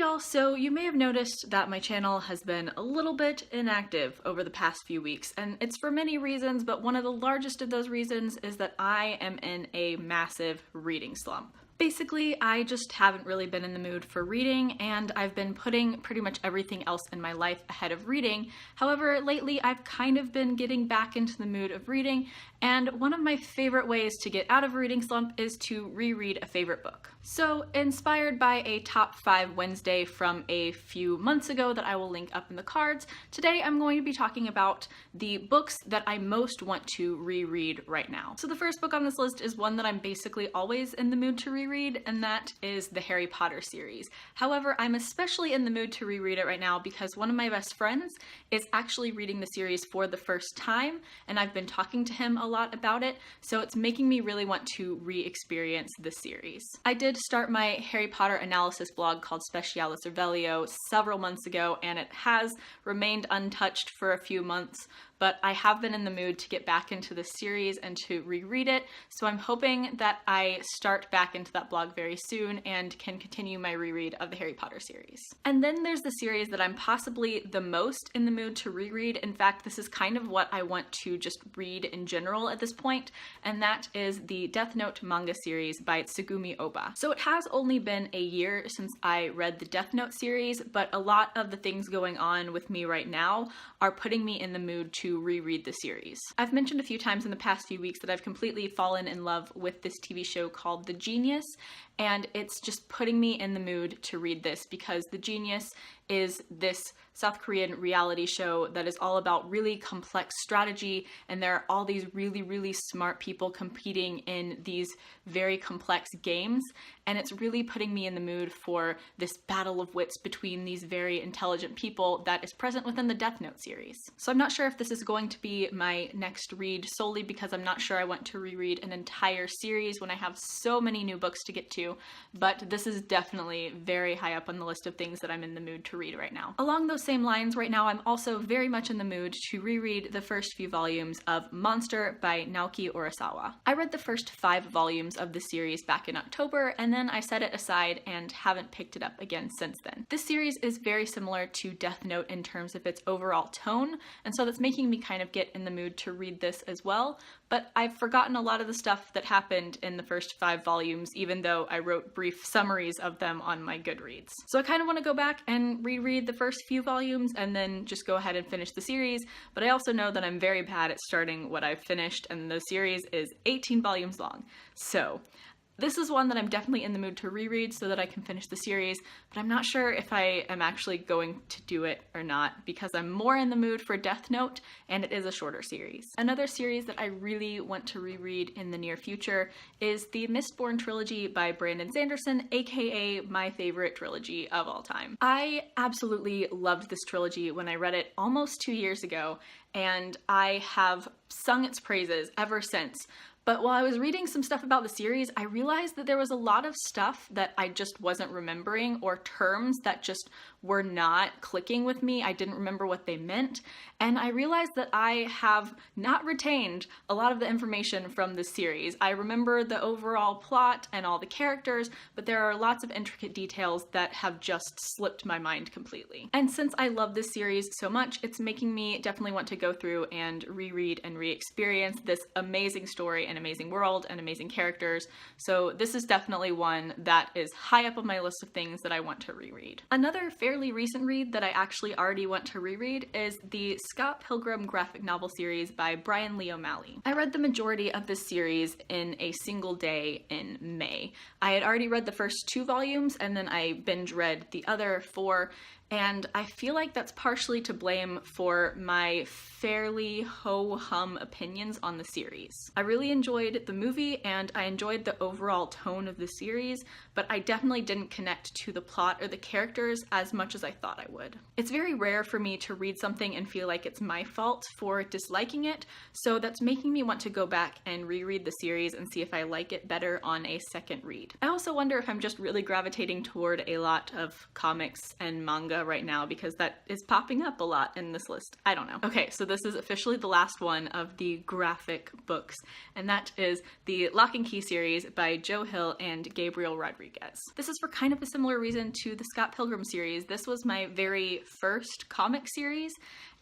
Hey y'all, so you may have noticed that my channel has been a little bit inactive over the past few weeks, and it's for many reasons, but one of the largest of those reasons is that I am in a massive reading slump. Basically, I just haven't really been in the mood for reading, and I've been putting pretty much everything else in my life ahead of reading. However, lately I've kind of been getting back into the mood of reading, and one of my favorite ways to get out of a reading slump is to reread a favorite book. So, inspired by a top 5 Wednesday from a few months ago that I will link up in the cards, today I'm going to be talking about the books that I most want to reread right now. So the first book on this list is one that I'm basically always in the mood to reread, and that is the Harry Potter series. However, I'm especially in the mood to reread it right now because one of my best friends is actually reading the series for the first time, and I've been talking to him a lot about it, so it's making me really want to re-experience the series. I did start my Harry Potter analysis blog called Specialis Revelio several months ago, and it has remained untouched for a few months, but I have been in the mood to get back into the series and to reread it, so I'm hoping that I start back into that blog very soon and can continue my reread of the Harry Potter series. And then there's the series that I'm possibly the most in the mood to reread. In fact, this is kind of what I want to just read in general at this point, and that is the Death Note manga series by Tsugumi Oba. So it has only been a year since I read the Death Note series, but a lot of the things going on with me right now are putting me in the mood to reread the series. I've mentioned a few times in the past few weeks that I've completely fallen in love with this TV show called The Genius, and it's just putting me in the mood to read this because The Genius is this South Korean reality show that is all about really complex strategy, and there are all these really smart people competing in these very complex games, and it's really putting me in the mood for this battle of wits between these very intelligent people that is present within the Death Note series. So I'm not sure if this is going to be my next read solely because I'm not sure I want to reread an entire series when I have so many new books to get to, but this is definitely very high up on the list of things that I'm in the mood to read right now. Along those same lines, right now I'm also very much in the mood to reread the first few volumes of Monster by Naoki Urasawa. I read the first 5 volumes of the series back in October, and then I set it aside and haven't picked it up again since then. This series is very similar to Death Note in terms of its overall tone, and so that's making me kind of get in the mood to read this as well, but I've forgotten a lot of the stuff that happened in the first 5 volumes, even though I wrote brief summaries of them on my Goodreads. So I kind of want to go back and reread the first few volumes and then just go ahead and finish the series, but I also know that I'm very bad at starting what I've finished, and the series is 18 volumes long. So this is one that I'm definitely in the mood to reread so that I can finish the series, but I'm not sure if I am actually going to do it or not because I'm more in the mood for Death Note, and it is a shorter series. Another series that I really want to reread in the near future is the Mistborn Trilogy by Brandon Sanderson, aka my favorite trilogy of all time. I absolutely loved this trilogy when I read it almost 2 years ago, and I have sung its praises ever since. But while I was reading some stuff about the series, I realized that there was a lot of stuff that I just wasn't remembering, or terms that just were not clicking with me. I didn't remember what they meant, and I realized that I have not retained a lot of the information from the series. I remember the overall plot and all the characters, but there are lots of intricate details that have just slipped my mind completely. And since I love this series so much, it's making me definitely want to go through and reread and re-experience this amazing story and amazing world and amazing characters. So this is definitely one that is high up on my list of things that I want to reread. Another fairly recent read that I actually already want to reread is the Scott Pilgrim graphic novel series by Brian Lee O'Malley. I read the majority of this series in a single day in May. I had already read the first 2 volumes, and then I binge read the other 4, and I feel like that's partially to blame for my fairly ho-hum opinions on the series. I really enjoyed the movie, and I enjoyed the overall tone of the series, but I definitely didn't connect to the plot or the characters as much as I thought I would. It's very rare for me to read something and feel like it's my fault for disliking it, so that's making me want to go back and reread the series and see if I like it better on a second read. I also wonder if I'm just really gravitating toward a lot of comics and manga manga right now because that is popping up a lot in this list. I don't know. Okay, so this is officially the last one of the graphic books, and that is the Lock and Key series by Joe Hill and Gabriel Rodriguez. This is for kind of a similar reason to the Scott Pilgrim series. This was my very first comic series,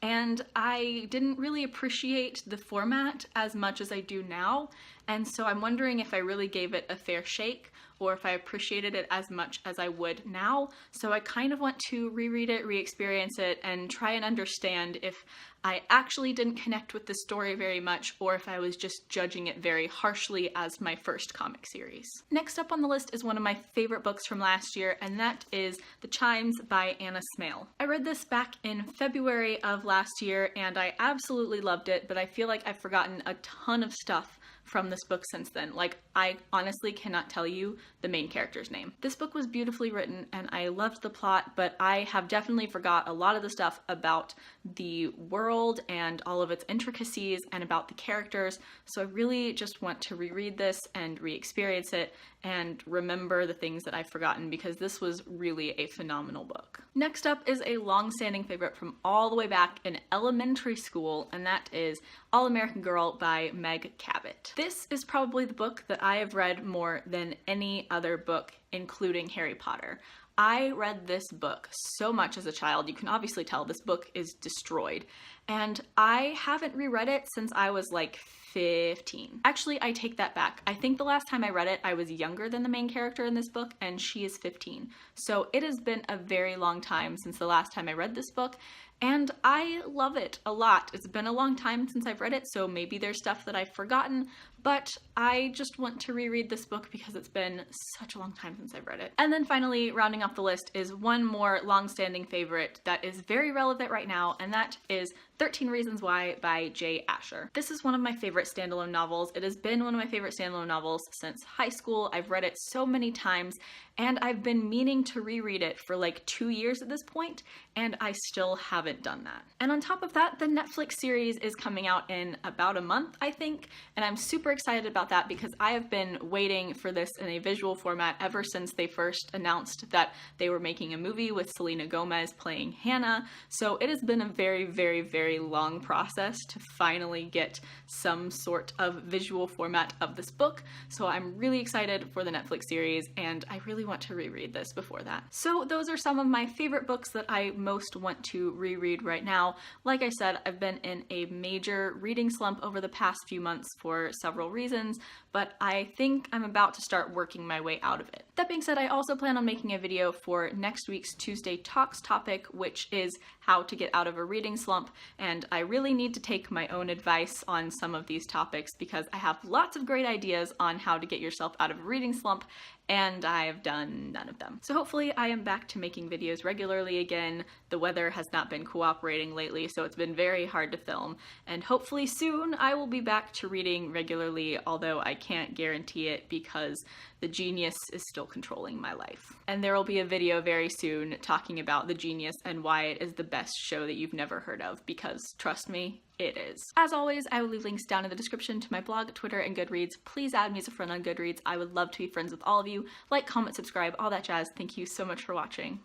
and I didn't really appreciate the format as much as I do now, and so I'm wondering if I really gave it a fair shake or if I appreciated it as much as I would now. So I kind of want to reread it, re-experience it, and try and understand if I actually didn't connect with the story very much or if I was just judging it very harshly as my first comic series. Next up on the list is one of my favorite books from last year, and that is The Chimes by Anna Smale. I read this back in February of last year and I absolutely loved it, but I feel like I've forgotten a ton of stuff from this book since then. Like, I honestly cannot tell you the main character's name. This book was beautifully written and I loved the plot, but I have definitely forgot a lot of the stuff about the world and all of its intricacies and about the characters, so I really just want to reread this and re-experience it and remember the things that I've forgotten because this was really a phenomenal book. Next up is a long-standing favorite from all the way back in elementary school, and that is All American Girl by Meg Cabot. This is probably the book that I have read more than any other book, including Harry Potter. I read this book so much as a child. You can obviously tell this book is destroyed. And I haven't reread it since I was like 15. Actually, I take that back. I think the last time I read it, I was younger than the main character in this book, and she is 15. So it has been a very long time since the last time I read this book, and I love it a lot. It's been a long time since I've read it, so maybe there's stuff that I've forgotten, but I just want to reread this book because it's been such a long time since I've read it. And then finally, rounding off the list is one more long-standing favorite that is very relevant right now, and that is 13 Reasons Why by J. Asher. This is one of my favorite standalone novels. It has been one of my favorite standalone novels since high school. I've read it so many times, and I've been meaning to reread it for like 2 years at this point, and I still haven't done that. And on top of that, the Netflix series is coming out in about a month, I think, and I'm super excited about that because I have been waiting for this in a visual format ever since they first announced that they were making a movie with Selena Gomez playing Hannah. So it has been a very, very, very long process to finally get some sort of visual format of this book. So I'm really excited for the Netflix series, and I really want to reread this before that. So those are some of my favorite books that I most want to reread right now. Like I said, I've been in a major reading slump over the past few months for several reasons, but I think I'm about to start working my way out of it. That being said, I also plan on making a video for next week's Tuesday Talks topic, which is how to get out of a reading slump, and I really need to take my own advice on some of these topics because I have lots of great ideas on how to get yourself out of a reading slump, and I have done none of them. So hopefully I am back to making videos regularly again. The weather has not been cooperating lately, so it's been very hard to film, and hopefully soon I will be back to reading regularly, although I can't guarantee it because the genius is still controlling my life. And there will be a video very soon talking about The Genius and why it is the best show that you've never heard of, because trust me, it is. As always, I will leave links down in the description to my blog, Twitter, and Goodreads. Please add me as a friend on Goodreads. I would love to be friends with all of you. Like, comment, subscribe, all that jazz. Thank you so much for watching.